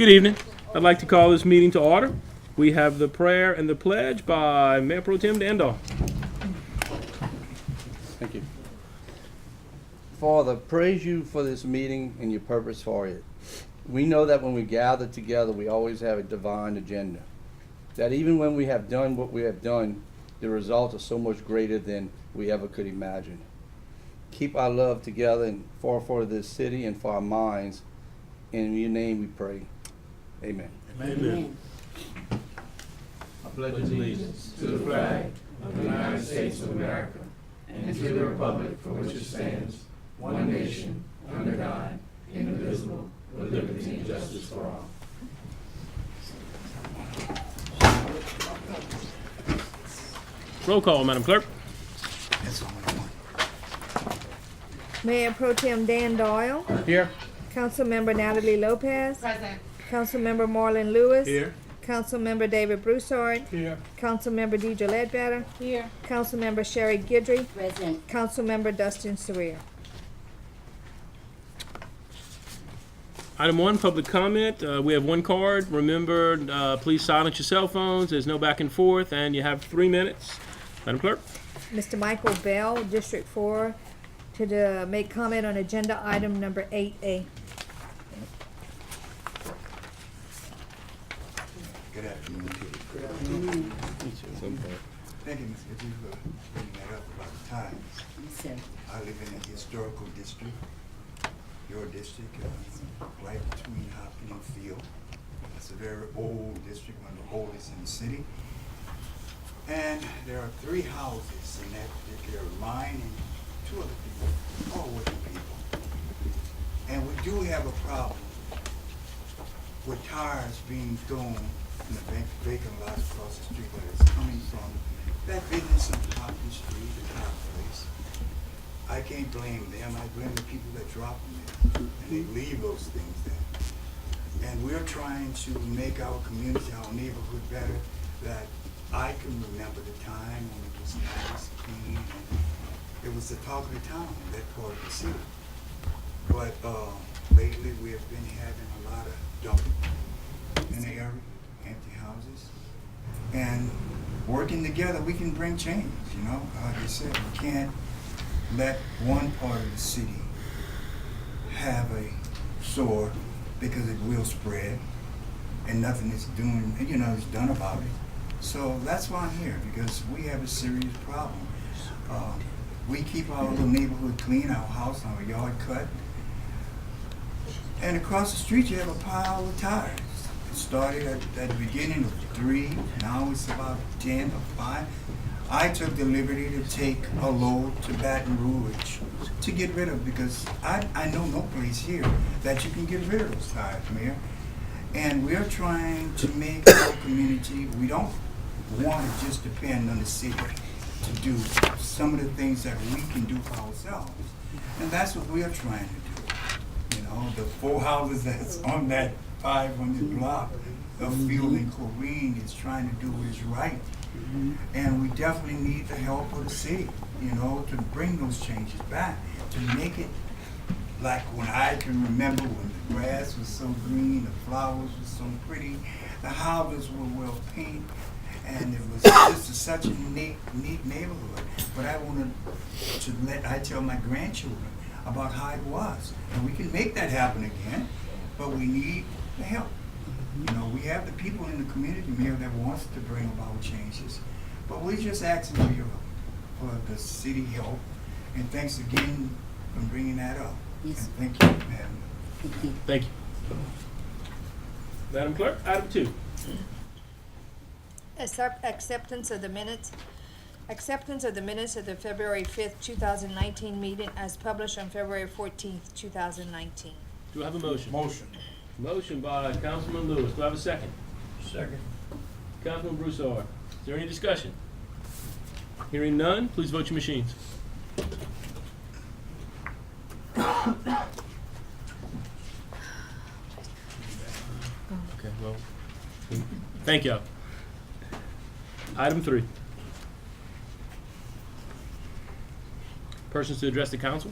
Good evening. I'd like to call this meeting to order. We have the prayer and the pledge by Mayor Pro Tem Dandol. Thank you. Father, praise you for this meeting and your purpose for it. We know that when we gather together, we always have a divine agenda. That even when we have done what we have done, the results are so much greater than we ever could imagine. Keep our love together and for this city and for our minds. In your name we pray. Amen. Amen. I pledge allegiance to the flag of the United States of America and to the republic for which it stands, one nation, under God, indivisible, with liberty and justice for all. Roll call, Madam Clerk. Mayor Pro Tem Dan Doyle. Here. Councilmember Natalie Lopez. Present. Councilmember Marlon Lewis. Here. Councilmember David Broussard. Here. Councilmember Deidre Ledbetter. Here. Councilmember Sherry Guidry. Present. Councilmember Dustin Sarir. Item 1, public comment. We have one card. Remember, please silence your cell phones. There's no back and forth, and you have 3 minutes. Madam Clerk. Mr. Michael Bell, District 4, to make comment on agenda item number 8A. Good afternoon to you. Good afternoon. Thank you, Ms. Giddy, for bringing that up about the times. I live in a historical district, your district, right between Hopkins and Field. It's a very old district, one of the oldest in the city. And there are 3 houses in that particular mine and 2 other people, all working people. And we do have a problem with tires being thrown in the vacant lot across the street that is coming from that business on Hopkins Street, the tire place. I can't blame them. I blame the people that drop them there, and they leave those things there. And we're trying to make our community, our neighborhood better. That I can remember the time when it was nice, clean, and it was the talk of the town in that part of the city. But lately we have been having a lot of dumping in the area, empty houses, and working together we can bring change. You know, like I said, we can't let one part of the city have a sore because it will spread and nothing is doing, is done about it. So that's why I'm here, because we have a serious problem. We keep our little neighborhood clean, our house, our yard cut. And across the street you have a pile of tires. It started at the beginning of 3, now it's about 10 or 5. I took the liberty to take a load to Baton Rouge to get rid of, because I know no place here that you can get rid of those tires, Mayor. And we're trying to make our community, we don't want to just depend on the city to do some of the things that we can do for ourselves. And that's what we're trying to do. You know, the 4 houses that's on that 500 block of Field and Corrine is trying to do what is right. And we definitely need the help of the city, to bring those changes back, to make it like when I can remember when the grass was so green, the flowers were so pretty, the houses were well painted, and it was just such a neat neighborhood. But I wanted I tell my grandchildren about how it was. And we can make that happen again, but we need the help. We have the people in the community, Mayor, that wants to bring about changes. But we're just asking for the city help. And thanks again for bringing that up. Yes. And thank you, Madam. Thank you. Madam Clerk, item 2. Acceptance of the minutes. Acceptance of the minutes of the February 5th, 2019 meeting as published on February 14th, 2019. Do I have a motion? Motion. Motion by Councilman Lewis. Do I have a second? Second. Councilman Broussard. Is there any discussion? Hearing none, please vote your machines. Okay, well, thank y'all. Item 3. Persons to address the council.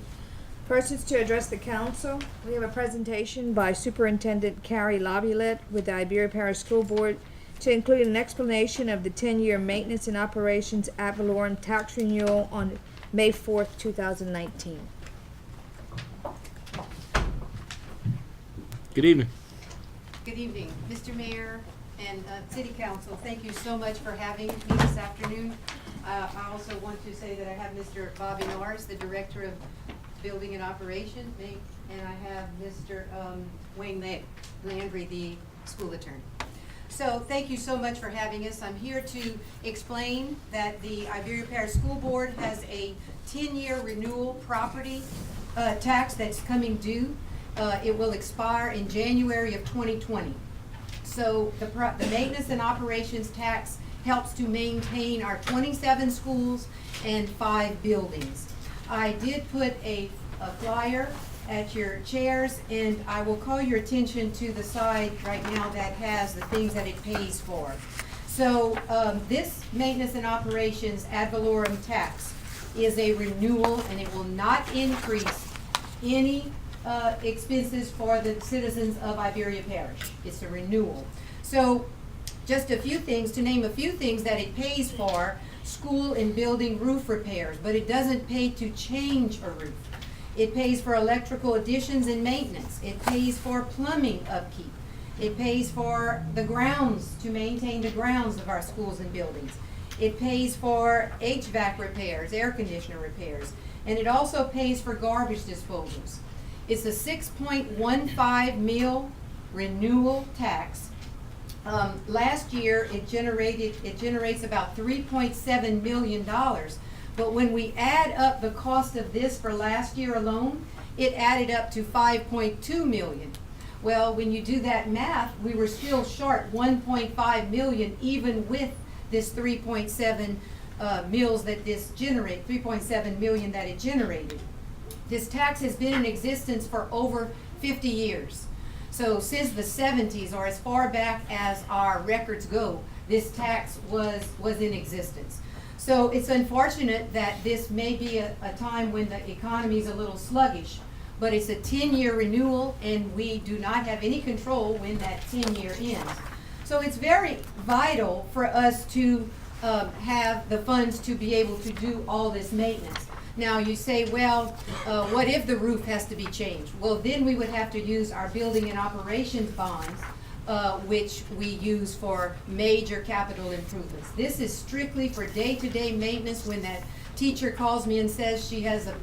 Persons to address the council. We have a presentation by Superintendent Carrie Laviolette with the Iberia Parish School Board to include an explanation of the 10-year maintenance and operations ad valorem tax renewal on May 4th, 2019. Good evening. Good evening, Mr. Mayor and City Council. Thank you so much for having me this afternoon. I also want to say that I have Mr. Bobby Norris, the Director of Building and Operations, and I have Mr. Wayne Landry, the school attorney. So thank you so much for having us. I'm here to explain that the Iberia Parish School Board has a 10-year renewal property tax that's coming due. It will expire in January of 2020. So the maintenance and operations tax helps to maintain our 27 schools and 5 buildings. I did put a flyer at your chairs, and I will call your attention to the side right now that has the things that it pays for. So this maintenance and operations ad valorem tax is a renewal, and it will not increase any expenses for the citizens of Iberia Parish. It's a renewal. So just a few things, to name a few things that it pays for: school and building roof repairs, but it doesn't pay to change a roof. It pays for electrical additions and maintenance. It pays for plumbing upkeep. It pays for the grounds, to maintain the grounds of our schools and buildings. It pays for HVAC repairs, air conditioner repairs, and it also pays for garbage disposals. It's a 6.15 mil renewal tax. Last year, it generates about $3.7 million. But when we add up the cost of this for last year alone, it added up to $5.2 million. Well, when you do that math, we were still short $1.5 million, even with this 3.7 mils that this generate, 3.7 million that it generated. This tax has been in existence for over 50 years. So since the 70s, or as far back as our records go, this tax was in existence. So it's unfortunate that this may be a time when the economy is a little sluggish, but it's a 10-year renewal, and we do not have any control when that 10-year ends. So it's very vital for us to have the funds to be able to do all this maintenance. Now you say, well, what if the roof has to be changed? Well, then we would have to use our building and operations bonds, which we use for major capital improvements. This is strictly for day-to-day maintenance. When that teacher calls me and says he has a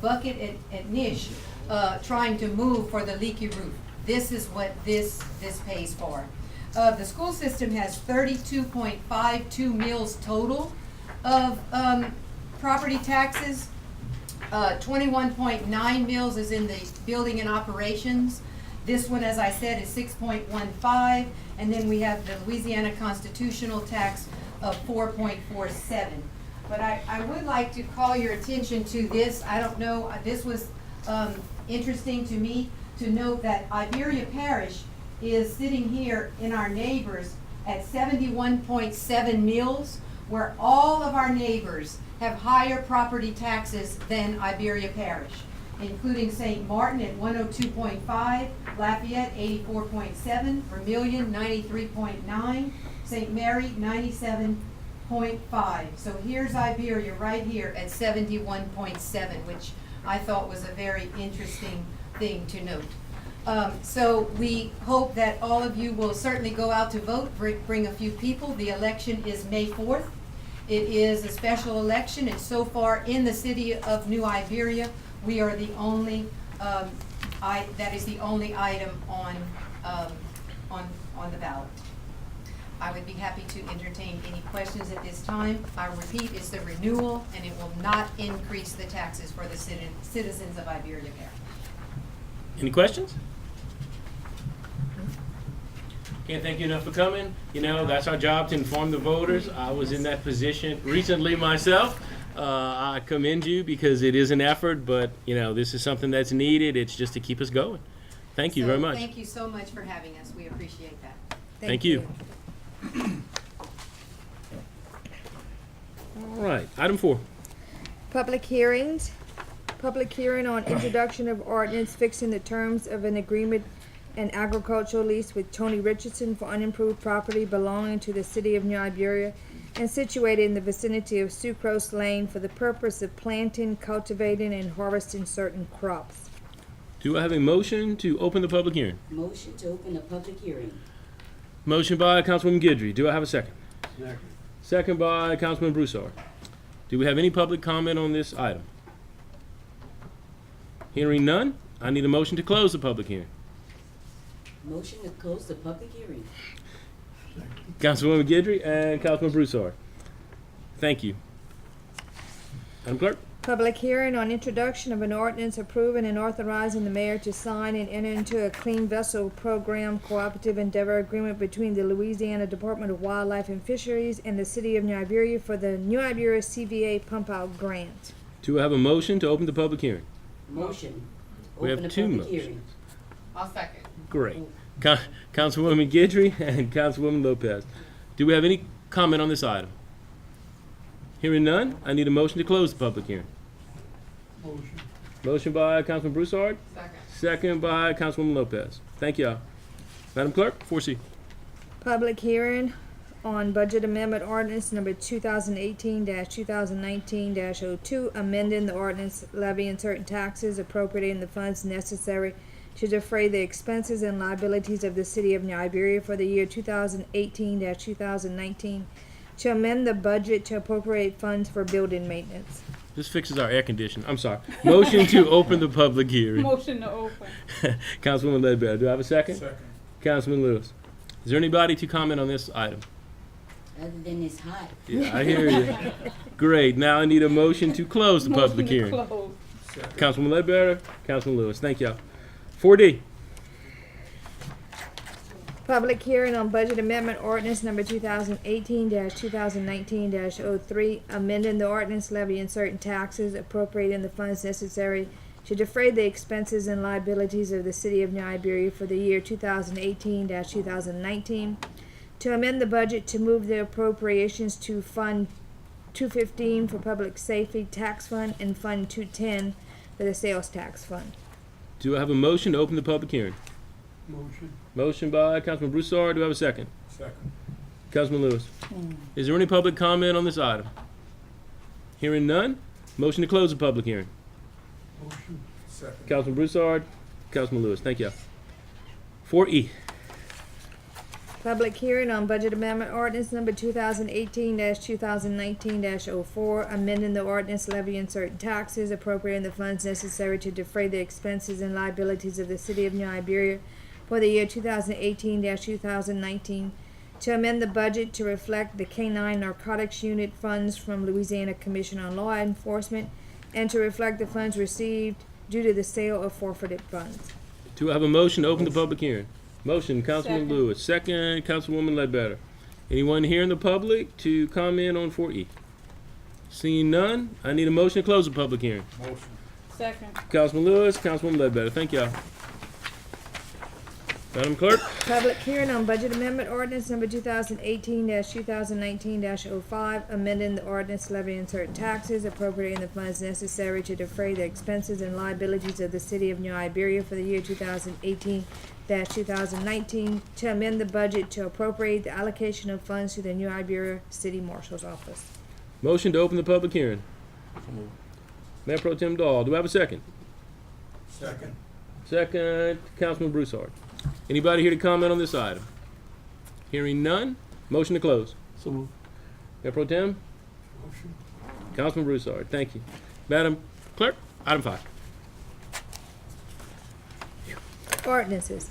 bucket at Nish trying to move for the leaky roof, this is what this pays for. The school system has 32.52 mils total of property taxes. 21.9 mils is in the building and operations. This one, as I said, is 6.15, and then we have the Louisiana constitutional tax of 4.47. But I would like to call your attention to this. I don't know, this was interesting to me to note that Iberia Parish is sitting here in our neighbors at 71.7 mils, where all of our neighbors have higher property taxes than Iberia Parish, including St. Martin at 102.5, Lafayette 84.7, Vermilion 93.9, St. Mary 97.5. So here's Iberia right here at 71.7, which I thought was a very interesting thing to note. So we hope that all of you will certainly go out to vote, bring a few people. The election is May 4th. It is a special election, and so far in the city of New Iberia, we are the only, that is the only item on the ballot. I would be happy to entertain any questions at this time. I repeat, it's the renewal, and it will not increase the taxes for the citizens of Iberia Parish. Any questions? Can't thank you enough for coming. You know, that's our job, to inform the voters. I was in that position recently myself. I commend you because it is an effort, but you know, this is something that's needed. It's just to keep us going. Thank you very much. Thank you so much for having us. We appreciate that. Thank you. All right, item 4. Public hearings. Public hearing on introduction of ordinance fixing the terms of an agreement and agricultural lease with Tony Richardson for unimproved property belonging to the city of New Iberia and situated in the vicinity of Sucrose Lane for the purpose of planting, cultivating, and harvesting certain crops. Do I have a motion to open the public hearing? Motion to open the public hearing. Motion by Councilwoman Guidry. Do I have a second? Second by Councilman Broussard. Do we have any public comment on this item? Hearing none, I need a motion to close the public hearing. Motion to close the public hearing. Councilwoman Guidry and Councilman Broussard. Thank you. Madam Clerk? Public hearing on introduction of an ordinance approving and authorizing the mayor to sign and enter into a clean vessel program cooperative endeavor agreement between the Louisiana Department of Wildlife and Fisheries and the city of New Iberia for the New Iberia CVA pump out grant. Do I have a motion to open the public hearing? Motion. We have Open the two public motions. hearing. I'll second. Great. Councilwoman Guidry and Councilwoman Lopez. Do we have any comment on this item? Hearing none, I need a motion to close the public hearing. Motion. Motion by Councilman Broussard, Second. second by Councilwoman Lopez. Thank y'all. Madam Clerk, 4C. Public hearing on budget amendment ordinance number 2018-2019-02, amending the ordinance levying certain taxes, appropriating the funds necessary to defray the expenses and liabilities of the city of New Iberia for the year 2018-2019, to amend the budget to appropriate funds for building maintenance. This fixes our air conditioning. I'm sorry. Motion to open the public hearing. Motion to open. Councilwoman Ledbetter, do I have a second? Second. Councilman Lewis. Is there anybody to comment on this item? Other than it's hot. Yeah, I hear you. Great. Now I need a motion to close the public hearing. Motion to close. Councilwoman Ledbetter, Councilman Lewis. Thank y'all. 4D. Public hearing on budget amendment ordinance number 2018-2019-03, amending the ordinance levying certain taxes, appropriating the funds necessary to defray the expenses and liabilities of the city of New Iberia for the year 2018-2019, to amend the budget to move the appropriations to Fund 215 for Public Safety Tax Fund and Fund 210 for the Sales Tax Fund. Do I have a motion to open the public hearing? Motion. Motion by Councilman Broussard. Do I have a second? Second. Councilman Lewis. Is there any public comment on this item? Hearing none, motion to close the public hearing. Motion. Second. Councilman Broussard, Councilman Lewis. Thank you. 4E. Public hearing on budget amendment ordinance number 2018-2019-04, amending the ordinance levying certain taxes, appropriating the funds necessary to defray the expenses and liabilities of the city of New Iberia for the year 2018-2019, to amend the budget to reflect the K-9 Narcotics Unit funds from Louisiana Commission on Law Enforcement, and to reflect the funds received due to the sale of forfeited funds. Do I have a motion to open the public hearing? Motion, Councilman Second. Lewis. Second, Councilwoman Ledbetter. Anyone here in the public to comment on 4E? Seeing none, I need a motion to close the public hearing. Motion. Second. Councilman Lewis, Councilwoman Ledbetter. Thank y'all. Madam Clerk? Public hearing on budget amendment ordinance number 2018-2019-05, amending the ordinance levying certain taxes, appropriating the funds necessary to defray the expenses and liabilities of the city of New Iberia for the year 2018-2019, to amend the budget to appropriate the allocation of funds to the New Iberia City Marshal's Office. Motion to open the public hearing. Mayor Pro Tem Dahl. Do I have a second? Second. Second, Councilman Broussard. Anybody here to comment on this item? Hearing none, motion to close. So moved. Mayor Pro Tem, Motion. Councilman Broussard. Thank you. Madam Clerk, item 5. Ordinances.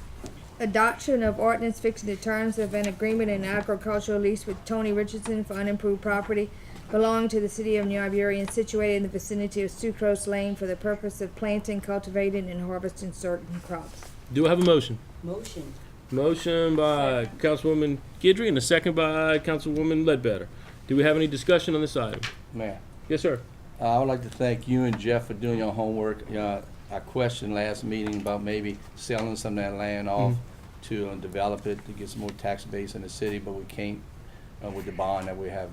Adoption of ordinance fixing the terms of an agreement and agricultural lease with Tony Richardson for unimproved property belonging to the city of New Iberia and situated in the vicinity of Sucrose Lane for the purpose of planting, cultivating, and harvesting certain crops. Do I have a motion? Motion. Motion by Councilwoman Guidry and a second by Councilwoman Ledbetter. Do we have any discussion on this item? Mayor, Yes, sir. I would like to thank you and Jeff for doing your homework. I questioned last meeting about maybe selling some of that land off to develop it, to get some more tax base in the city, but we can't with the bond that we have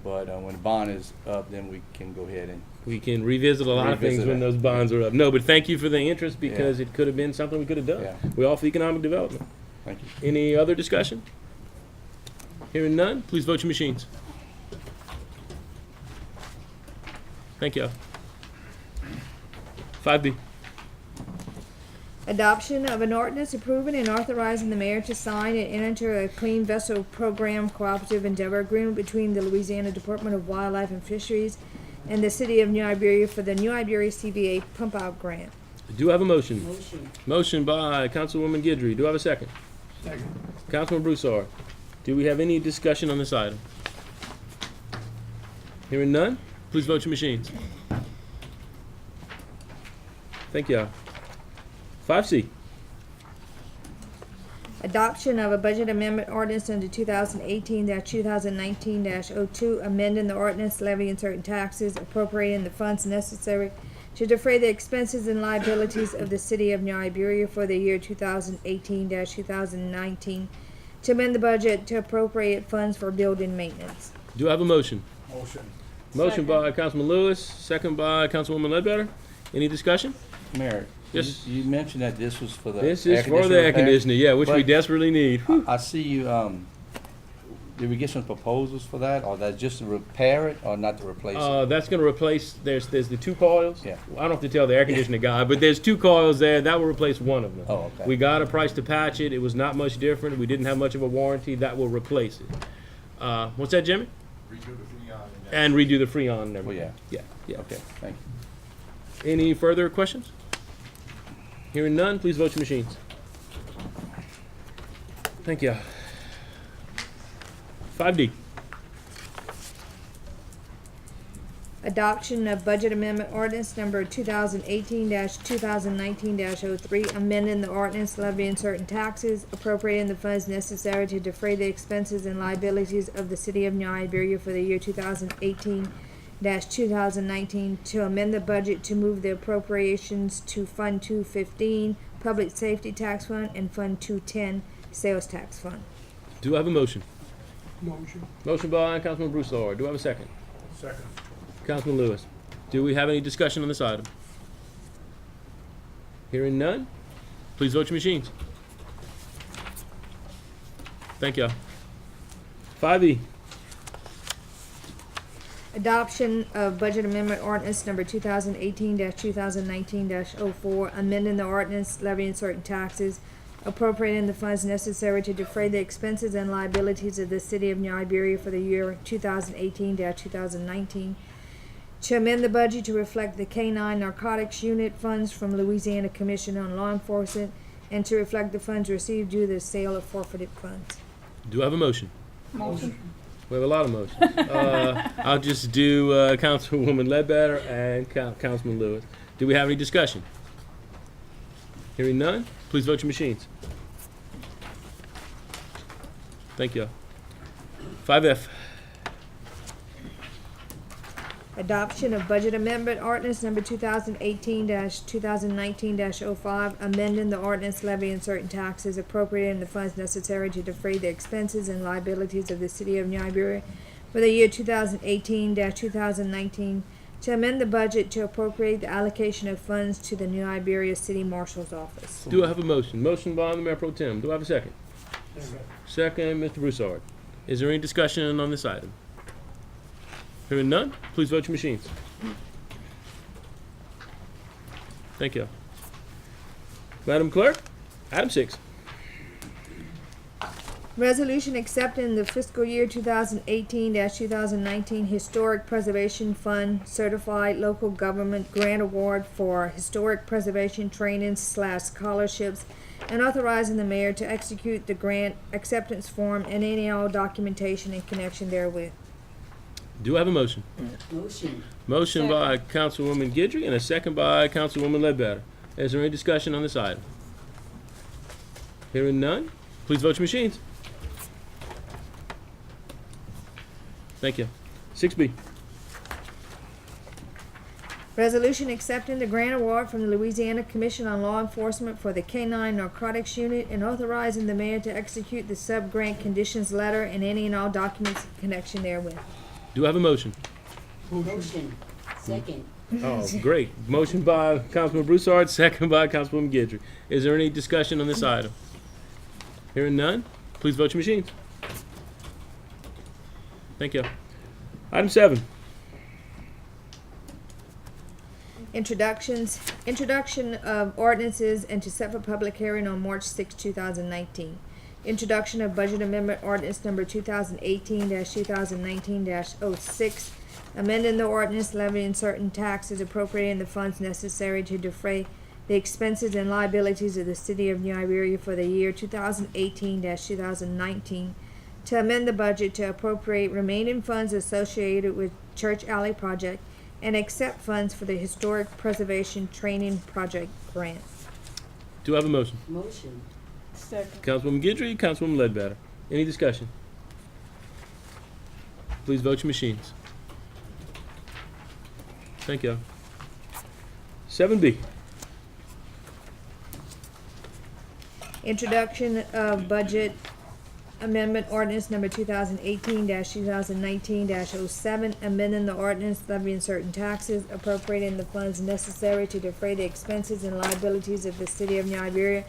But when the bond is up, then we can go ahead and, We can revisit a lot of things Revisit when it. those bonds are up. No, but thank you for the interest because it could have been something we could have done. Yeah. We're all for economic development. thank you. Any other discussion? Hearing none, please vote your machines. Thank you. 5B. Adoption of an ordinance approving and authorizing the mayor to sign and enter a Clean Vessel Program Cooperative Endeavor Agreement between the Louisiana Department of Wildlife and Fisheries and the City of New Iberia for the New Iberia CVA Pump Out Grant. Do I have a motion? Motion. Motion by Councilwoman Guidry. Do I have a second? Second. Councilman Broussard. Do we have any discussion on this item? Hearing none, please vote your machines. Thank you. 5C. Adoption of a budget amendment ordinance under 2018-2019-02, amending the ordinance levying certain taxes, appropriating the funds necessary to defray the expenses and liabilities of the city of New Iberia for the year 2018-2019, to amend the budget to appropriate funds for building maintenance. Do I have a motion? Motion. Motion by Councilman Lewis, second by Councilwoman Ledbetter. Any discussion? Mayor, Yes. you mentioned that this was for the This air is for the conditioner air repair. conditioner, yeah, which we But desperately need. I see you, did we get some proposals for that, or that's just to repair it, or not to replace it? That's gonna replace, there's the two coils. Yeah. I don't have to tell the air conditioner guy, but there's two coils there, that will replace one of them. Oh, okay. We got a price to patch it, it was not much different, we didn't have much of a warranty, that will replace it. What's that, Jimmy? And redo the Freon and everything. Oh, yeah. Yeah, yeah. Okay, thank you. Any further questions? Hearing none, please vote your machines. Thank you. 5D. Adoption of budget amendment ordinance number 2018-2019-03, amending the ordinance levying certain taxes, appropriating the funds necessary to defray the expenses and liabilities of the city of New Iberia for the year 2018-2019, to amend the budget to move the appropriations to Fund 215, Public Safety Tax Fund, and Fund 210, Sales Tax Fund. Do I have a motion? Motion. Motion by Councilman Broussard. Do I have a second? Second. Councilman Lewis. Do we have any discussion on this item? Hearing none, please vote your machines. Thank you. 5E. Adoption of budget amendment ordinance number 2018-2019-04, amending the ordinance levying certain taxes, appropriating the funds necessary to defray the expenses and liabilities of the city of New Iberia for the year 2018-2019, to amend the budget to reflect the K-9 narcotics unit funds from Louisiana Commission on Law Enforcement, and to reflect the funds received due to the sale of forfeited funds. Do I have a motion? Motion. We have a lot of motions. I'll just do Councilwoman Ledbetter and Councilman Lewis. Do we have any discussion? Hearing none, please vote your machines. Thank you. 5F. Adoption of budget amendment ordinance number 2018-2019-05, amending the ordinance levying certain taxes, appropriating the funds necessary to defray the expenses and liabilities of the city of New Iberia for the year 2018-2019, to amend the budget to appropriate the allocation of funds to the New Iberia City Marshal's Office. Do I have a motion? Motion by the Mayor Pro Tem. Do I have a second? Second, Mr. Broussard. Is there any discussion on this item? Hearing none, please vote your machines. Thank you. Madam Clerk, item 6. Resolution accepting the fiscal year 2018-2019 Historic Preservation Fund Certified Local Government Grant Award for Historic Preservation Training / Scholarships, and authorizing the mayor to execute the grant acceptance form and any and all documentation in connection therewith. Do I have a motion? Motion. Motion by Councilwoman Guidry and a second by Councilwoman Ledbetter. Is there any discussion on this item? Hearing none, please vote your machines. Thank you. 6B. Resolution accepting the grant award from the Louisiana Commission on Law Enforcement for the K-9 Narcotics Unit, and authorizing the mayor to execute the sub-grant conditions letter and any and all documents in connection therewith. Do I have a motion? Motion. Second. Oh, great. Motion by Councilman Broussard, second by Councilwoman Guidry. Is there any discussion on this item? Hearing none, please vote your machines. Thank you. Item 7. Introduction of ordinances and to set for public hearing on March 6, 2019. Introduction of budget amendment ordinance number 2018-2019-06, amending the ordinance levying certain taxes, appropriating the funds necessary to defray the expenses and liabilities of the city of New Iberia for the year 2018-2019, to amend the budget to appropriate remaining funds associated with Church Alley project and accept funds for the Historic Preservation Training Project grant. Do I have a motion? Motion. Councilwoman Guidry, Councilwoman Ledbetter. Any discussion? Please vote your machines. Thank you. 7B. Introduction of budget amendment ordinance number 2018-2019-07, amending the ordinance levying certain taxes, appropriating the funds necessary to defray the expenses and liabilities of the city of New Iberia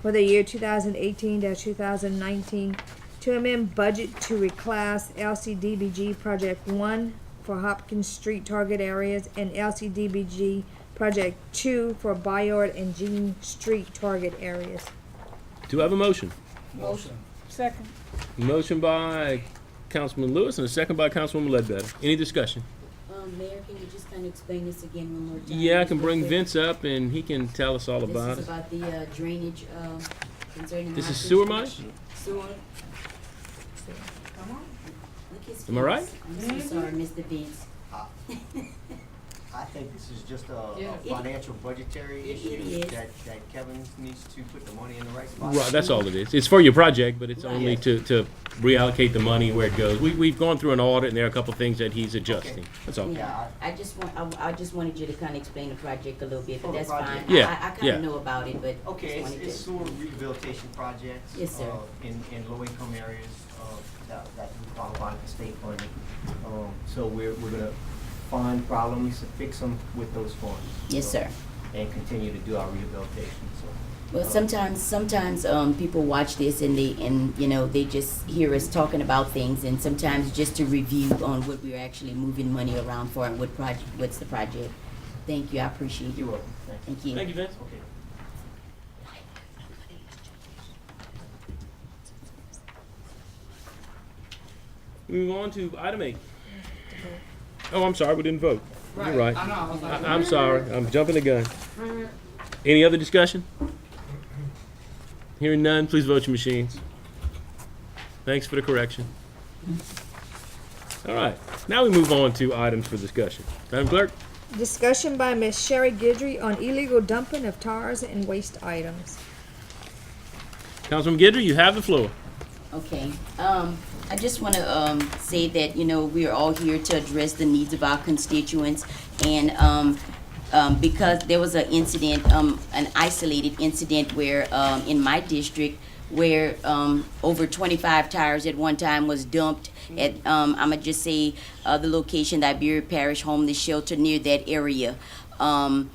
for the year 2018-2019, to amend budget to reclass LCDBG Project 1 for Hopkins Street target areas and LCDBG Project 2 for Bayard and Jean Street target areas. Do I have a motion? Motion. Second. Motion by Councilman Lewis and a second by Councilwoman Ledbetter. Any discussion? Mayor, can you just kind of explain this again one more time? Yeah, I just can real bring quick? Vince up and he can tell us all about This is it. about the drainage concerning. This is Hopkins sewer Street. money? Sewer. Look at his Am I right? face. I'm so sorry, Mr. Vince. I think this is just Yeah. a financial budgetary It issue is. that Kevin needs to put the money in the right spot. Right, that's all it is. It's for your project, but it's Right. only to reallocate the money where it goes. We've gone through an audit and there are a couple of things that he's adjusting. That's all. Yeah, I just wanted you to kind of explain the project a little bit, but Oh, the that's fine. project. Yeah, I kind yeah. of know about it, but Okay, just wanted it's to. sewer rehabilitation projects. Yes, sir. In low-income areas, that do qualify for state funding. So we're gonna find problems, fix them with those funds. Yes, sir. And continue to do our rehabilitation, so. Well, sometimes people watch this and they just hear us talking about things, and sometimes just to review on what we're actually moving money around for and what's the project. Thank you, I appreciate You're it. welcome, thank you. Thank you. Thank you, Vince. Okay. We move on to item 8. Oh, I'm sorry, we didn't vote. You're right. I know, I was like. I'm sorry, I'm jumping the gun. Any other discussion? Hearing none, please vote your machines. Thanks for the correction. All right, now we move on to items for discussion. Madam Clerk? Discussion by Ms. Sherry Guidry on illegal dumping of tires and waste items. Councilman Guidry, you have the floor. Okay, I just want to say that, we are all here to address the needs of our constituents, and because there was an incident, an isolated incident where, in my district, where over 25 tires at one time was dumped at, I'ma just say, the location, the Iberia Parish Homeless Shelter near that area. And,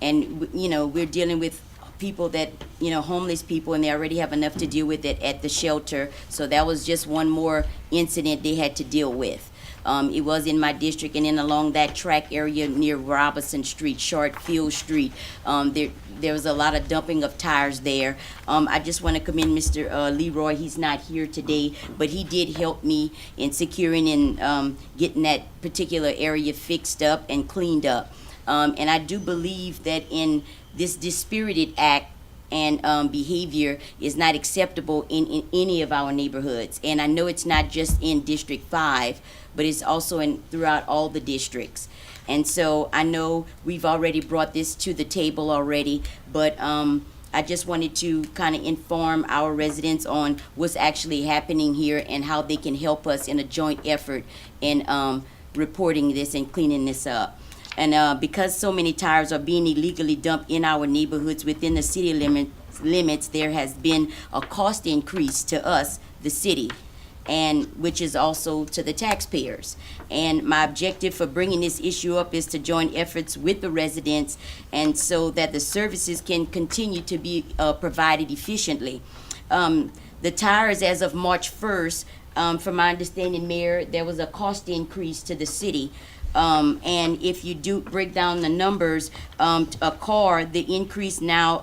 we're dealing with people that, homeless people, and they already have enough to deal with it at the shelter. So that was just one more incident they had to deal with. It was in my district, and then along that track area near Robinson Street, Short Field Street, there was a lot of dumping of tires there. I just want to commend Mr. Leroy. He's not here today, but he did help me in securing and getting that particular area fixed up and cleaned up. And I do believe that in this dispirited act and behavior is not acceptable in any of our neighborhoods. And I know it's not just in District 5, but it's also throughout all the districts. And so I know we've already brought this to the table already, but I just wanted to kind of inform our residents on what's actually happening here and how they can help us in a joint effort in reporting this and cleaning this up. And because so many tires are being illegally dumped in our neighborhoods within the city limits, there has been a cost increase to us, the city. and which is also to the taxpayers. And my objective for bringing this issue up is to join efforts with the residents, and so that the services can continue to be provided efficiently. The tires, as of March 1st, from my understanding, Mayor, there was a cost increase to the city. And if you do break down the numbers, a car, the increase now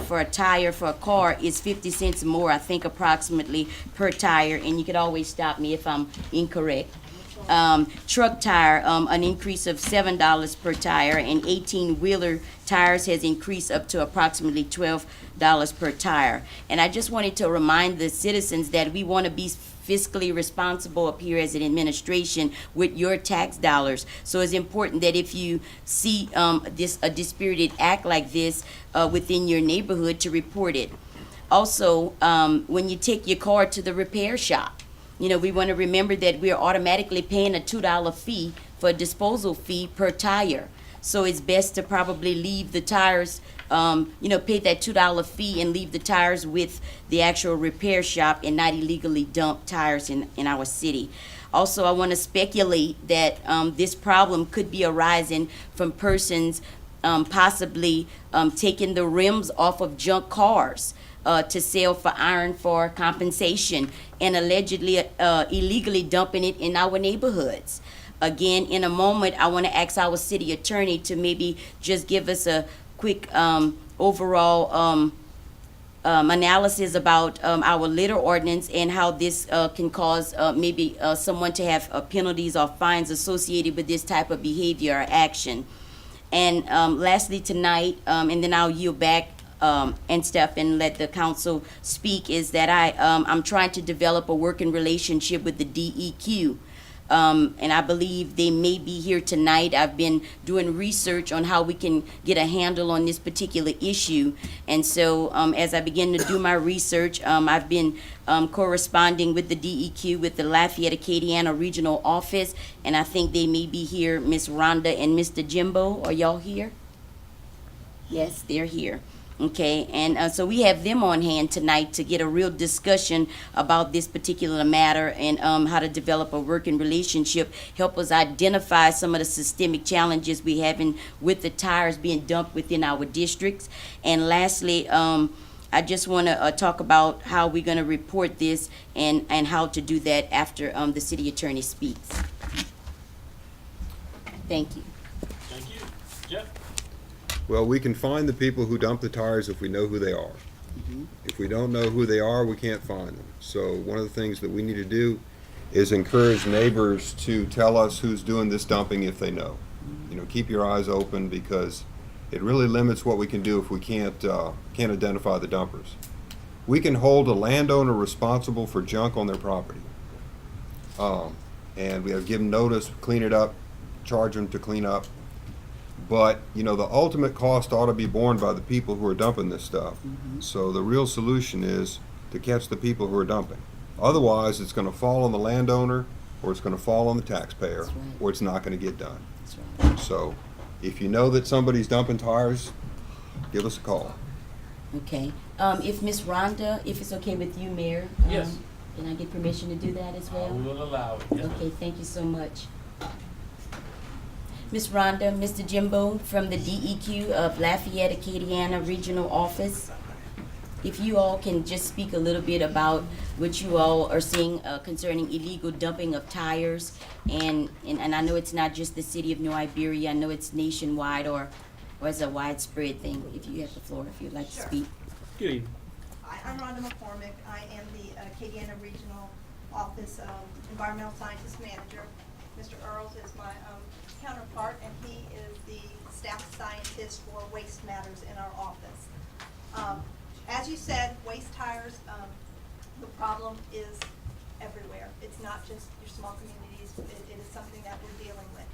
for a tire for a car is 50 cents more, I think approximately, per tire, and you could always stop me if I'm incorrect. Truck tire, an increase of $7 per tire, and 18-wheeler tires has increased up to approximately $12 per tire. And I just wanted to remind the citizens that we want to be fiscally responsible up here as an administration with your tax dollars. So it's important that if you see a dispirited act like this within your neighborhood, to report it. Also, when you take your car to the repair shop, you know, we want to remember that we're automatically paying a $2 fee for a disposal fee per tire. So it's best to probably leave the tires, pay that $2 fee and leave the tires with the actual repair shop and not illegally dump tires in our city. Also, I want to speculate that this problem could be arising from persons possibly taking the rims off of junk cars to sell for iron for compensation, and allegedly illegally dumping it in our neighborhoods. Again, in a moment, I want to ask our city attorney to maybe just give us a quick overall analysis about our litter ordinance and how this can cause maybe someone to have penalties or fines associated with this type of behavior or action. And lastly tonight, and then I'll yield back and stuff and let the council speak, is that I'm trying to develop a working relationship with the DEQ. And I believe they may be here tonight. I've been doing research on how we can get a handle on this particular issue. And so as I begin to do my research, I've been corresponding with the DEQ, with the Lafayette Acadiana Regional Office, and I think they may be here, Miss Rhonda and Mr. Jimbo. Are y'all here? Yes, they're here. Okay, and so we have them on hand tonight to get a real discussion about this particular matter and how to develop a working relationship, help us identify some of the systemic challenges we having with the tires being dumped within our districts. And lastly, I just want to talk about how we're going to report this and how to do that after the city attorney speaks. Thank you. Thank you. Jeff? Well, we can find the people who dump the tires if we know who they are. If we don't know who they are, we can't find them. So one of the things that we need to do is encourage neighbors to tell us who's doing this dumping if they know. You know, keep your eyes open, because it really limits what we can do if we can't identify the dumpers. We can hold a landowner responsible for junk on their property. And we have given notice, clean it up, charge them to clean up. But, you know, the ultimate cost ought to be borne by the people who are dumping this stuff. So the real solution is to catch the people who are dumping. Otherwise, it's going to fall on the landowner, or it's going to fall on the taxpayer, That's right. or it's not going to get done. That's right. So if you know that somebody's dumping tires, give us a call. Okay. If Miss Rhonda, if it's okay with you, Mayor? Yes. Can I get permission to do that as I well? will allow it. Yes. Okay, thank you so much. Ms. Rhonda, Mr. Jimbo from the DEQ of Lafayette Acadiana Regional Office. If you all can just speak a little bit about what you all are seeing concerning illegal dumping of tires. And I know it's not just the city of New Iberia, I know it's nationwide or it's a widespread thing. If you have the floor, if you'd like to Sure. speak. Good evening. Hi, I'm Rhonda McCormick. I am the Acadiana Regional Office Environmental Scientist Manager. Mr. Earls is my counterpart, and he is the staff scientist for waste matters in our office. As you said, waste tires, the problem is everywhere. It's not just your small communities. It is something that we're dealing with.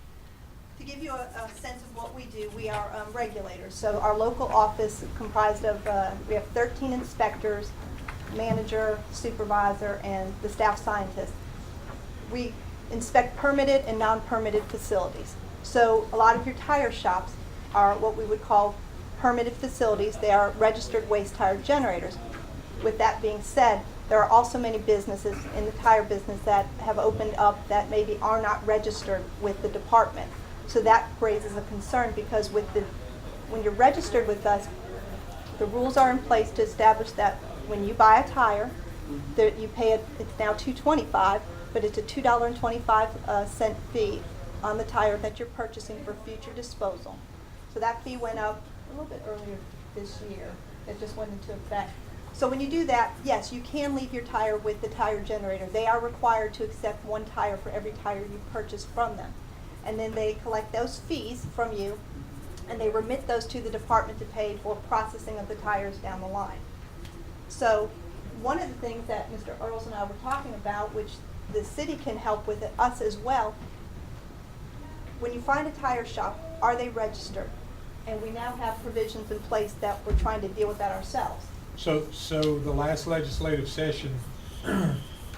To give you a sense of what we do, we are regulators. So our local office comprised of, we have 13 inspectors, manager, supervisor, and the staff scientist. We inspect permitted and non-permitted facilities. So a lot of your tire shops are what we would call permitted facilities. They are registered waste tire generators. With that being said, There are also many businesses in the tire business that have opened up that maybe are not registered with the department. So that raises a concern because when you're registered with us, the rules are in place to establish that when you buy a tire, that you pay it's now $2.25, but it's a $2.25 fee on the tire that you're purchasing for future disposal. So that fee went up a little bit earlier this year. It just went into effect. So when you do that, yes, you can leave your tire with the tire generator. They are required to accept one tire for every tire you purchase from them. And then they collect those fees from you, and they remit those to the department to pay for processing of the tires down the line. So one of the things that Mr. Earls and I were talking about, which the city can help with us as well, when you find a tire shop, are they registered? And we now have provisions in place that we're trying to deal with that ourselves. So the last legislative session,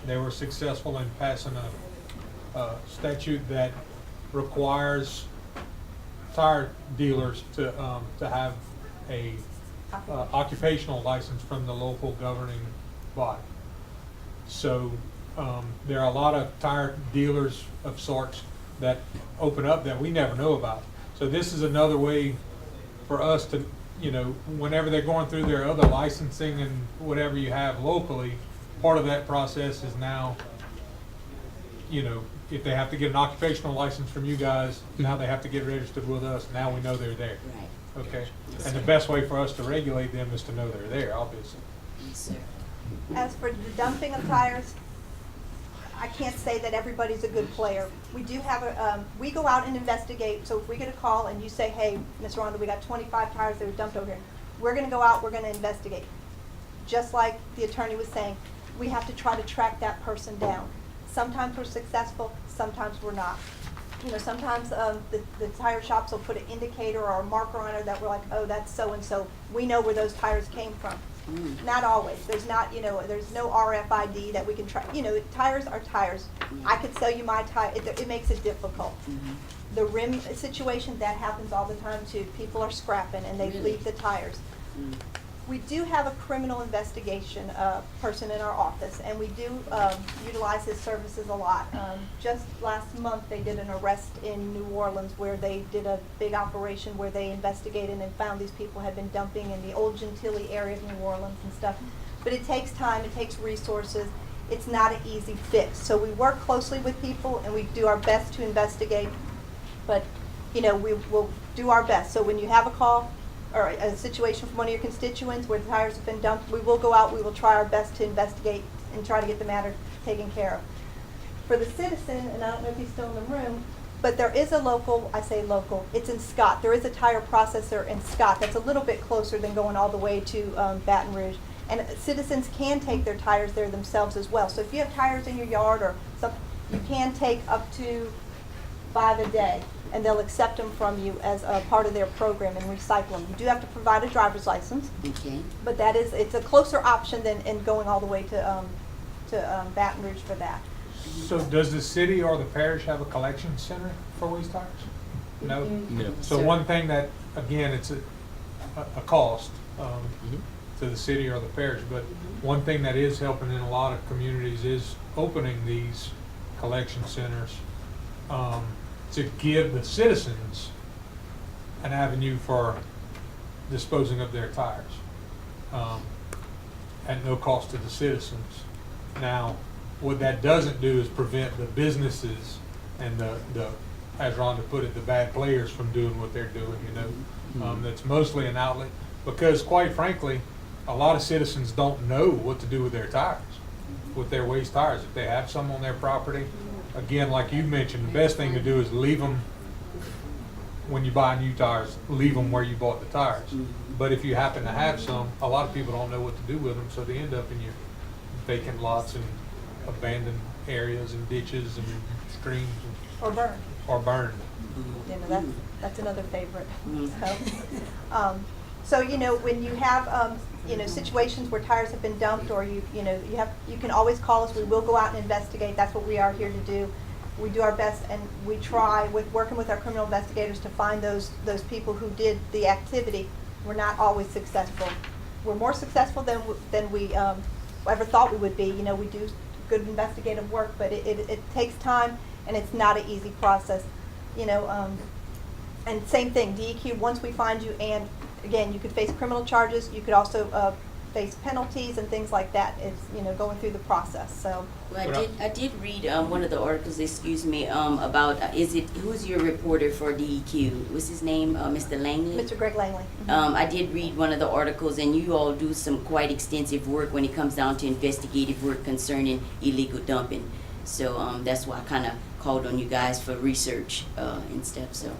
they were successful in passing a statute that requires tire dealers to have a occupational license from the local governing body. So there are a lot of tire dealers of sorts that open up that we never know about. So this is another way for us to, whenever they're going through their other licensing and whatever you have locally, part of that process is now, if they have to get an occupational license from you guys, now they have to get registered with us. Now we know they're there. Right. Okay? And the best way for us to regulate them is to know they're there, obviously. Yes, sir. As for the dumping of tires, I can't say that everybody's a good player. We do have we go out and investigate. So if we get a call and you say, hey, Ms. Rhonda, we got 25 tires that were dumped over here, we're going to go out, we're going to investigate. Just like the attorney was saying, we have to try to track that person down. Sometimes we're successful, sometimes we're not. Sometimes the tire shops will put an indicator or a marker on it that we're like, oh, that's so-and-so. We know where those tires came from. Not always. There's not, there's no RFID that we can track. Tires are tires. I could sell you my tire. It makes it difficult. The rim situation, that happens all the time too. People are scrapping and they leave the tires. We do have a criminal investigation person in our office, and we do utilize his services a lot. Just last month, they did an arrest in New Orleans where they did a big operation where they investigated and found these people had been dumping in the old Gentilly area of New Orleans and stuff. But it takes time, it takes resources. It's not an easy fix. So we work closely with people, and we do our best to investigate. But, we will do our best. So when you have a call, or a situation from one of your constituents where the tires have been dumped, we will go out, we will try our best to investigate and try to get the matter taken care of. For the citizen, and I don't know if he's still in the room, but there is a local, I say local, it's in Scott. There is a tire processor in Scott that's a little bit closer than going all the way to Baton Rouge. And citizens can take their tires there themselves as well. So if you have tires in your yard or something, you can take up to 5 a day, and they'll accept them from you as a part of their program and recycle them. You do have to provide a driver's license, Okay. but it's a closer option than going all the way to Baton Rouge for that. So does the city or the parish have a collection center for waste tires? No? No. So one thing that, again, it's a cost to the city or the parish, but one thing that is helping in a lot of communities is opening these collection centers to give the citizens an avenue for disposing of their tires at no cost to the citizens. Now, what that doesn't do is prevent the businesses and the as Rhonda put it, the bad players from doing what they're doing, that's mostly an outlet, because quite frankly, a lot of citizens don't know what to do with their tires, with their waste tires. If they have some on their property, again, like you mentioned, the best thing to do is leave them, when you buy new tires, leave them where you bought the tires. But if you happen to have some, a lot of people don't know what to do with them, so they end up in your vacant lots and abandoned areas and ditches and streams. Or burn. Or burned. That's another favorite. So when you have situations where tires have been dumped, or you can always call us. We will go out and investigate. That's what we are here to do. We do our best, and we try working with our criminal investigators to find those people who did the activity. We're not always successful. We're more successful than we ever thought we would be. You know, we do good investigative work, but it takes time, and it's not an easy process. You know, and same thing, DEQ, once we find you, and again, you could face criminal charges, you could also face penalties and things like that. It's, you know, going through the process, so. Well, I did read one of the articles, excuse me, about, who's your reporter for DEQ? What's his name, Mr. Langley? Mr. Greg Langley. I did read one of the articles, and you all do some quite extensive work when it comes down to investigative work concerning illegal dumping. So that's why I kind of called on you guys for research and stuff, so.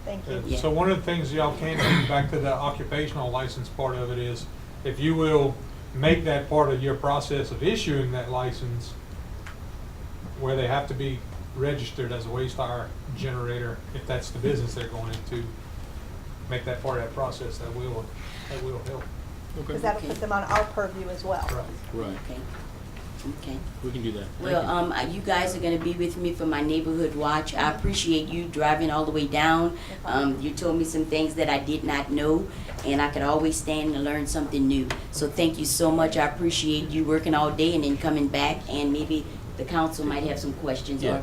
Thank you. Yeah. So one of the things y'all can do, back to the occupational license part of it, is if you will make that part of your process of issuing that license, where they have to be registered as a waste tire generator, if that's the business they're going into, make that part of that process, that will help. Because that'll put them on our purview as well. Right. Okay. Okay. We can do that. Thank Well, you guys are gonna be with me for my neighborhood watch. I appreciate you driving all the way down. You told me some things that I did not know, and I could always stand and learn something new. So thank you so much. I appreciate you working all day and then coming back, and maybe the council might have some questions Yeah.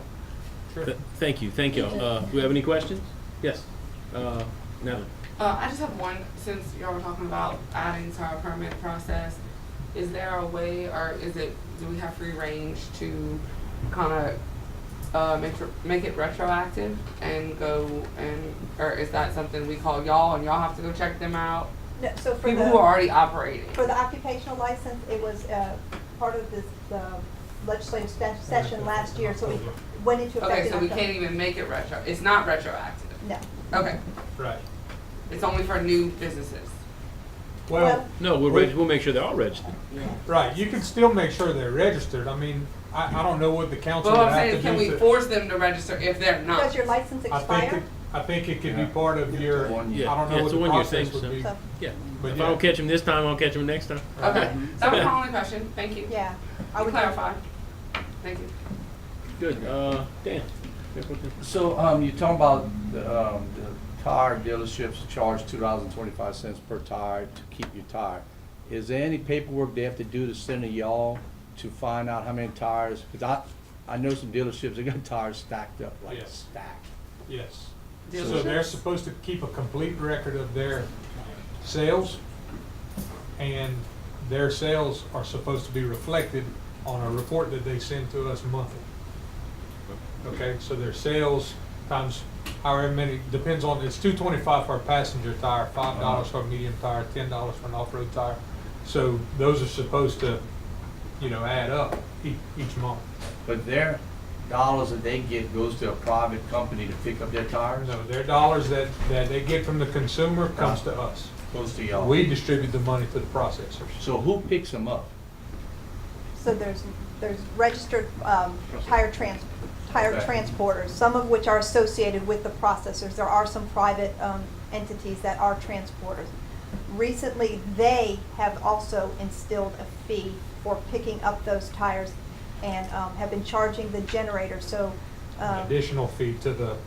or. Thank you. Do we have any questions? Yes. No. I just have one, since y'all were talking about adding to our permit process. Is there a way, or do we have free range to kind of make it retroactive and go or is that something we call y'all and y'all have to go check them out? No, so for People who are already operating. For the occupational license, it was part of this legislative session last year, so it went into effect. Okay, so we October. can't even make it it's not retroactive. No. Okay, Right. it's only for new businesses. Well, No, we'll make sure they're all registered. right, you can still make sure they're registered. I mean, I don't know what the council But would I'm have to saying, do. can we to- force them to register if they're not? Does your license expire? I think it could be part of your, I don't Yeah, know it's what a the one-year process thing, would be. So, Yeah. But If yeah. I don't catch them this time, I'll catch them next time. Okay, that was my only question. Thank you. yeah. I You would clarify. Thank you. Good. Dan. So, you're talking about the tire dealerships charge $2.25 per tire to keep your tire. Is there any paperwork they have to do to send to y'all to find out how many tires? Because I know some dealerships, they got tires stacked up, like Yes. stacked. Yes. So Dealerships? they're supposed to keep a complete record of their sales, and their sales are supposed to be reflected on a report that they send to us monthly. Okay, so their sales times however many, depends on, it's $2.25 for a passenger tire, $5 for a medium tire, $10 for an off-road tire. So those are supposed to, add up each month. But their dollars that they get goes to a private company to pick up their tires? No, their dollars that they get from the consumer comes to us. Goes to y'all? We distribute the money to the processors. So who picks them up? So there's registered tire Okay. transporters, some of which are associated with the processors. There are some private entities that are transporters. Recently, they have also instilled a fee for picking up those tires and have been charging the generator, so. Additional fee to the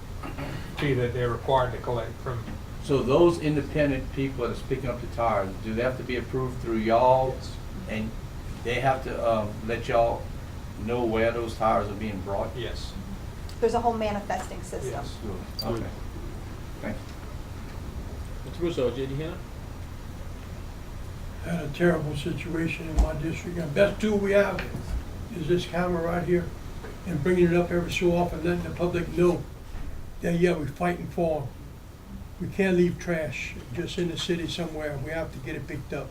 fee that they're required to collect from. So those independent people that's picking up the tires, do they have to be approved through y'all? Yes. And they have to let y'all know where those tires are being brought? Yes. There's a whole manifesting system. Yes. Okay. Thank you. Mr. Russo, did you hear? Had a terrible situation in my district, and best tool we have is this camera right here, and bringing it up every so often, letting the public know that, yeah, we're fighting for them. We can't leave trash just in the city somewhere, we have to get it picked up.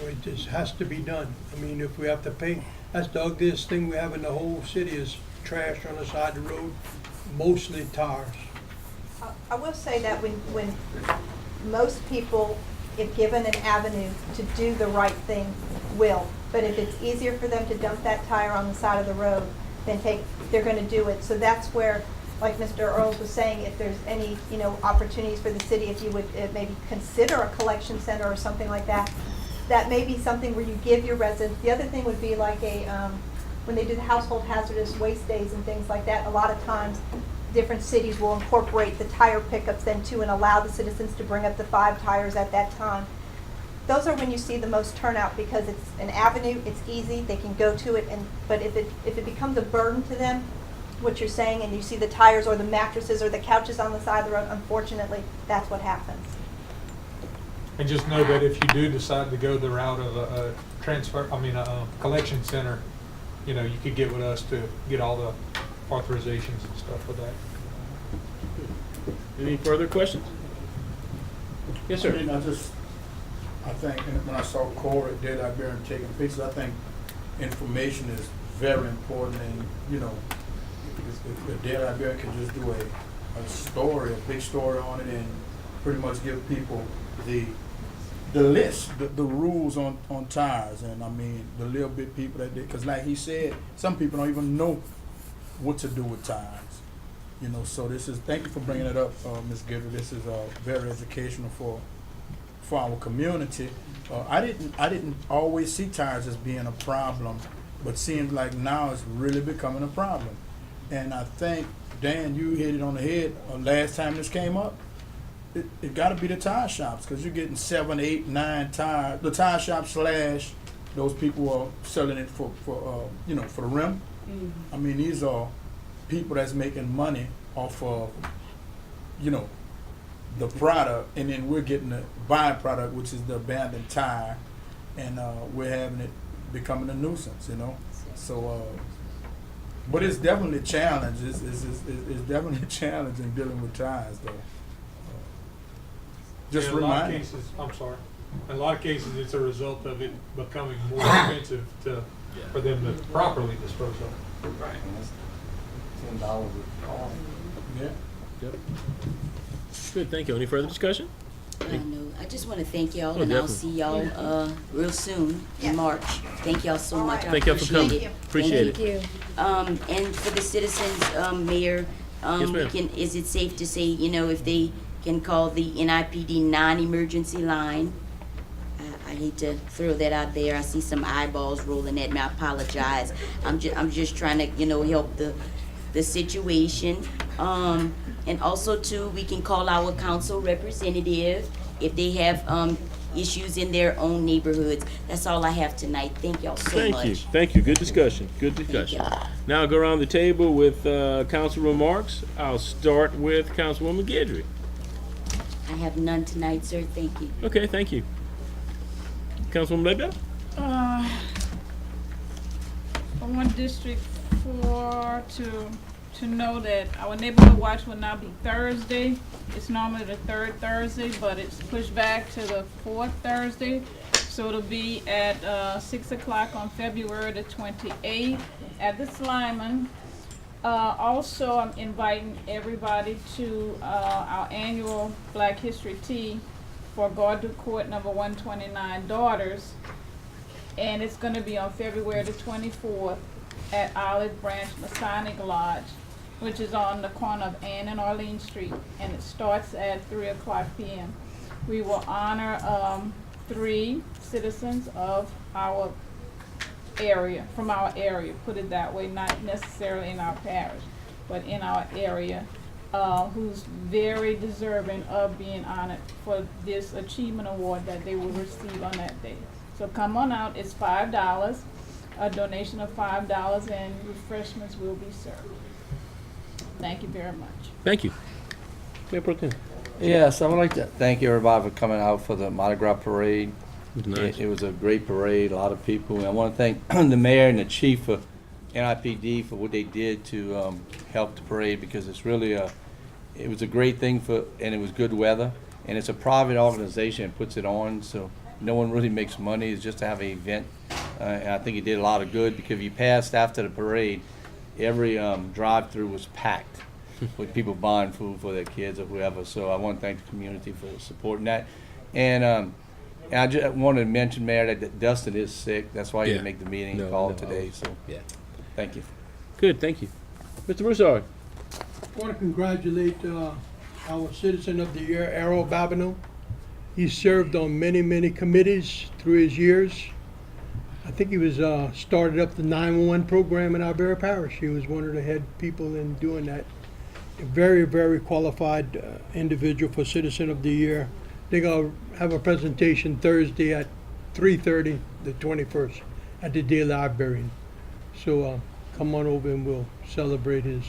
It just has to be done. I mean, if we have to pay, that's the ugliest thing we have in the whole city is trash on the side of the road, mostly tires. I will say that when most people, if given an avenue to do the right thing, will. But if it's easier for them to dump that tire on the side of the road, then they're gonna do it. So that's where, like Mr. Earls was saying, if there's any, opportunities for the city, if you would maybe consider a collection center or something like that, that may be something where you give your residents. The other thing would be like when they do the household hazardous waste days and things like that, a lot of times different cities will incorporate the tire pickups then too and allow the citizens to bring up the 5 tires at that time. those are when you see the most turnout because it's an avenue, it's easy, they can go to it, but if it becomes a burden to them, what you're saying, and you see the tires or the mattresses or the couches on the side of the road, unfortunately, that's what happens. And just know that if you do decide to go the route of a collection center, you know, you could get with us to get all the authorizations and stuff for that. Any further questions? Yes, sir. I think when I saw Corey at Dead Iberia taking pictures, I think information is very important, and you know, if Dead Iberia can just do a story, a big story on it, and pretty much give people the list, the rules on tires, and I mean the little bit people that did, because like he said, some people don't even know what to do with tires. You know, so thank you for bringing it up, Ms. Gifford. This is very educational for our community. I didn't always see tires as being a problem, but seems like now it's really becoming a problem. And I think, Dan, you hit it on the head last time this came up. It got to be the tire shops, because you're getting 7, 8, 9 tires. The tire shops / those people are selling it for you know, for the rim. I mean, these are people that's making money off of, you know, the product, and then we're getting the byproduct, which is the abandoned tire, and we're having it becoming a nuisance, you know. So, but it's definitely a challenge. It's definitely a challenge in dealing with tires, though. Just In a lot of remind. cases, I'm sorry. In a lot of cases, it's a result of it becoming more expensive for them to properly dispose of. Right. $10 a car. Yeah. Yep. Good, thank you. Any further discussion? No, I just want to thank y'all, Oh, and I'll definitely. see y'all real soon Yes. in March. Thank y'all so much. I Thank y'all for appreciate coming. it. Appreciate it. Thank you. And for the citizens, Mayor, Yes, ma'am. is it safe to say, you know, if they can call the NIPD non-emergency line? I hate to throw that out there. I see some eyeballs rolling at me. I apologize. I'm just trying to, you know, help the situation. And also too, we can call our council representative if they have issues in their own neighborhoods. That's all I have tonight. Thank y'all so much. Thank you. Thank you. Good discussion. Good discussion. Now I'll go around the table with council remarks. I'll start with Councilwoman Guidry. I have none tonight, sir. Thank you. Okay, thank you. Councilwoman Ledbetter? I want District 4 to know that our neighborhood watch will now be Thursday. It's normally the third Thursday, but it's pushed back to the fourth Thursday. So it'll be at 6 o'clock on February the 28th at the Slyman. Also, I'm inviting everybody to our annual Black History Tea for Gardner Court number 129 Daughters. And it's going to be on February the 24th at Olive Branch Masonic Lodge, which is on the corner of Ann and Arlene Street, and it starts at 3 o'clock p.m. We will honor 3 citizens of our area, from our area, put it that way, not necessarily in our parish, but in our area, who's very deserving of being honored for this achievement award that they will receive on that day. So come on out, it's $5, a donation of $5, and refreshments will be served. Thank you very much. Thank you. Mayor Pro Tem. Yes, I would like to thank everybody for coming out for the Mardi Gras parade. It was nice. It was a great parade, a lot of people. And I want to thank the mayor and the chief of NIPD for what they did to help the parade, because it's really it was a great thing and it was good weather. And it's a private organization that puts it on, so no one really makes money. It's just to have an event. And I think it did a lot of good, because if you passed after the parade, every drive-through was packed with people buying food for their kids or whoever. So I want to thank the community for supporting that. And I just wanted to mention, Mayor, that Dustin is sick. That's why he didn't make the meeting. He called today. So thank you. Good, thank you. Mr. Broussard. I want to congratulate our Citizen of the Year, Errol Babineau. He served on many, many committees through his years. I think he was started up the 911 program in Iberia Parish. He was one of the head people in doing that. A very, very qualified individual for Citizen of the Year. They're gonna have a presentation Thursday at 3:30, the 21st, at the Daily Iberian. So come on over and we'll celebrate his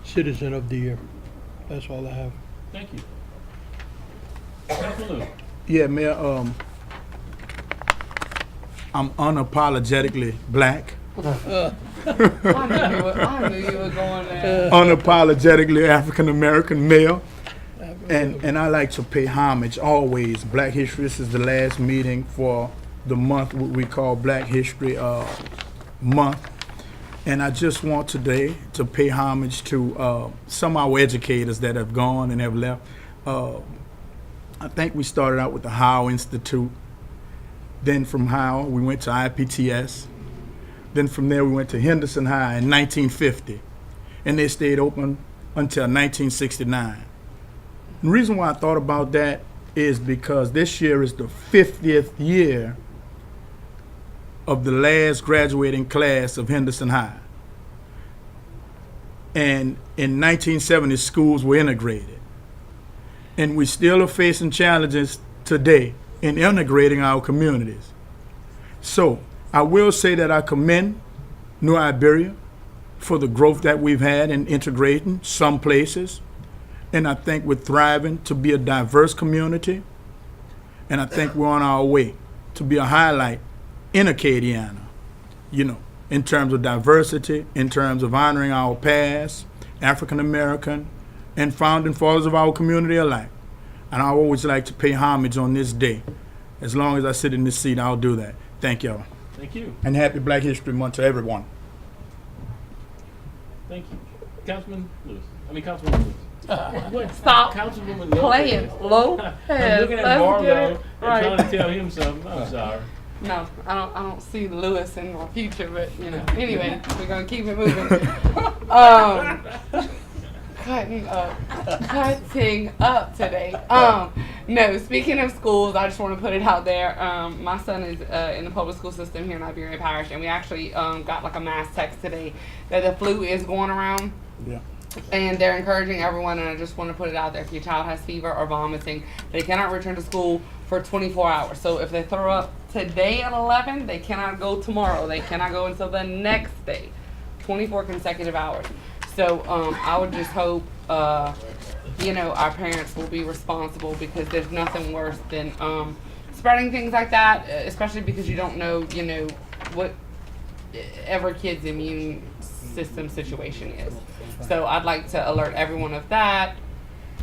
Citizen of the Year. That's all I have. Thank you. Councilman Lewis. Yeah, Mayor, I'm unapologetically black, I knew you were going there. unapologetically African American male, and I like to pay homage always. Black History. This is the last meeting for the month what we call Black History Month, and I just want today to pay homage to some of our educators that have gone and have left. I think we started out with the Howe Institute. Then from Howe, we went to IPTS. Then from there, we went to Henderson High in 1950. And they stayed open until 1969. The reason why I thought about that is because this year is the 50th year of the last graduating class of Henderson High. And in 1970, schools were integrated. And we still are facing challenges today in integrating our communities. So I will say that I commend New Iberia for the growth that we've had in integrating some places. And I think we're thriving to be a diverse community. And I think we're on our way to be a highlight in Acadiana, you know, in terms of diversity, in terms of honoring our past, African American, and founding fathers of our community alike. And I always like to pay homage on this day. As long as I sit in this seat, I'll do that. Thank y'all. Thank you. And happy Black History Month to everyone. Thank you. Councilman Lewis. Councilwoman Lewis. What? Stop Councilwoman Lewis. playing low. I'm looking at Let's get Marlo it and right. trying to tell him something. I'm sorry. No, I don't see Lewis in my future, but you know. Anyway, we're gonna keep it moving. Cutting up today. No, speaking of schools, I just want to put it out there. My son is in the public school system here in Iberia Parish, and we actually got like a mass text today that the flu is going around. Yeah. And they're encouraging everyone, and I just want to put it out there. If your child has fever or vomiting, they cannot return to school for 24 hours. So if they throw up today at 11, they cannot go tomorrow. They cannot go until the next day. 24 consecutive hours. So I would just hope, you know, our parents will be responsible, because there's nothing worse than spreading things like that, especially because you don't know, you know, what every kid's immune system situation is. So I'd like to alert everyone of that.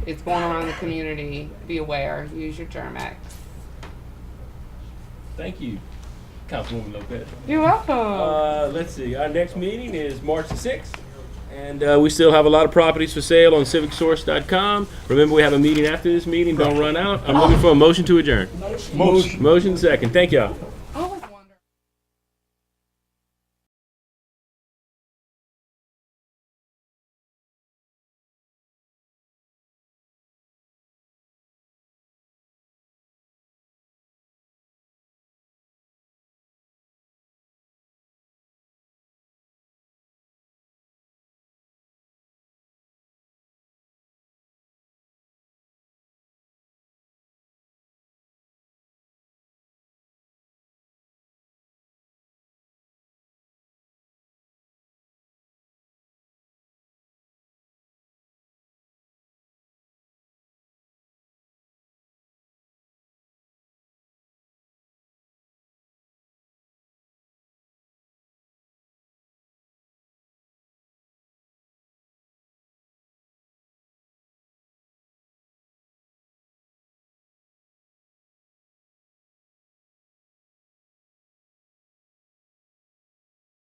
It's going around the community. Be aware. Use your Germ-X. Thank you, Councilwoman Lopez. You're welcome. Let's see. Our next meeting is March the 6th. And we still have a lot of properties for sale on civicsource.com. Remember, we have a meeting after this meeting. Don't run out. I'm looking for a motion to adjourn. Motion second. Thank y'all.